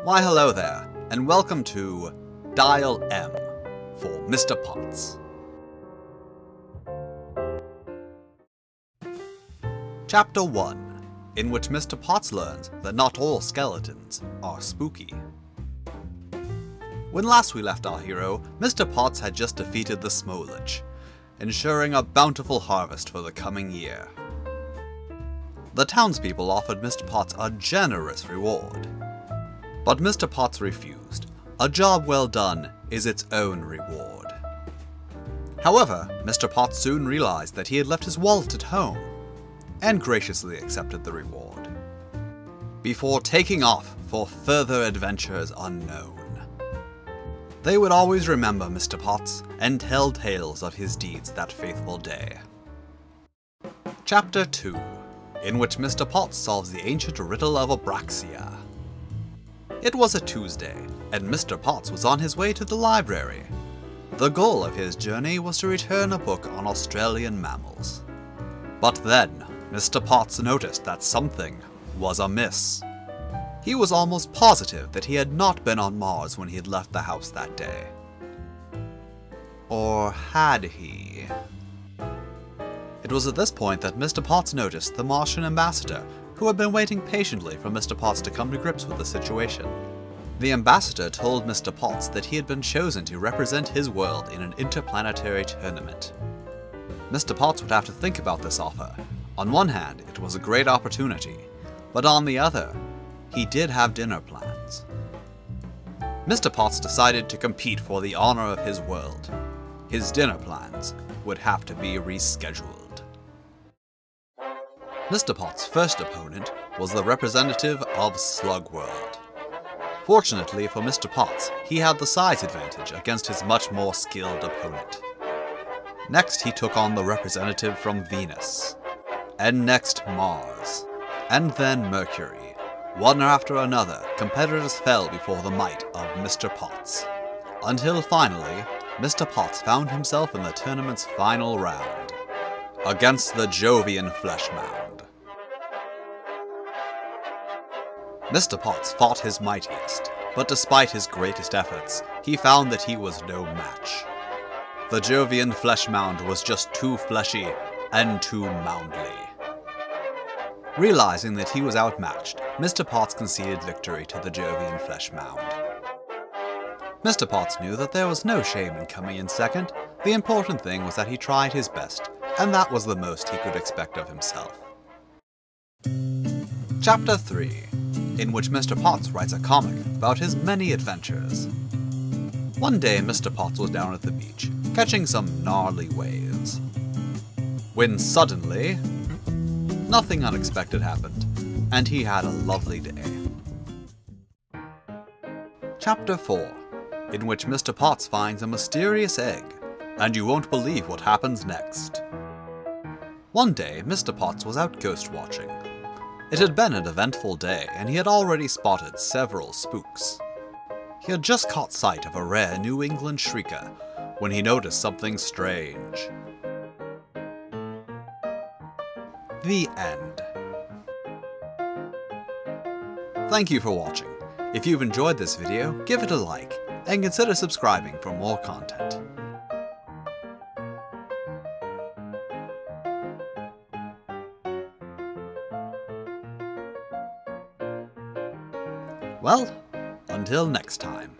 Why hello there, and welcome to Dial M for Mr. Potts. Chapter 1, in which Mr. Potts learns that not all skeletons are spooky. When last we left our hero, Mr. Potts had just defeated the Smolich, ensuring a bountiful harvest for the coming year. The townspeople offered Mr. Potts a generous reward, but Mr. Potts refused. A job well done is its own reward. However, Mr. Potts soon realized that he had left his wallet at home, and graciously accepted the reward, before taking off for further adventures unknown. They would always remember Mr. Potts and tell tales of his deeds that faithful day. Chapter 2, in which Mr. Potts solves the ancient riddle of Abraxia. It was a Tuesday, and Mr. Potts was on his way to the library. The goal of his journey was to return a book on Australian mammals. But then, Mr. Potts noticed that something was amiss. He was almost positive that he had not been on Mars when he had left the house that day. Or had he? It was at this point that Mr. Potts noticed the Martian ambassador, who had been waiting patiently for Mr. Potts to come to grips with the situation. The ambassador told Mr. Potts that he had been chosen to represent his world in an interplanetary tournament. Mr. Potts would have to think about this offer. On one hand, it was a great opportunity, but on the other, he did have dinner plans. Mr. Potts decided to compete for the honor of his world. His dinner plans would have to be rescheduled. Mr. Potts' first opponent was the representative of Slug World. Fortunately for Mr. Potts, he had the size advantage against his much more skilled opponent. Next, he took on the representative from Venus, and next Mars, and then Mercury. One after another, competitors fell before the might of Mr. Potts, until finally, Mr. Potts found himself in the tournament's final round, against the Jovian Flesh Mound. Mr. Potts fought his mightiest, but despite his greatest efforts, he found that he was no match. The Jovian Flesh Mound was just too fleshy and too moundly. Realizing that he was outmatched, Mr. Potts conceded victory to the Jovian Flesh Mound. Mr. Potts knew that there was no shame in coming in second. The important thing was that he tried his best, and that was the most he could expect of himself. Chapter 3, in which Mr. Potts writes a comic about his many adventures. One day Mr. Potts was down at the beach, catching some gnarly waves, when suddenly, nothing unexpected happened, and he had a lovely day. Chapter 4, in which Mr. Potts finds a mysterious egg, and you won't believe what happens next. One day, Mr. Potts was out ghost watching. It had been an eventful day, and he had already spotted several spooks. He had just caught sight of a rare New England shrieker when he noticed something strange. The end. Thank you for watching. If you've enjoyed this video, give it a like, and consider subscribing for more content. Well, until next time.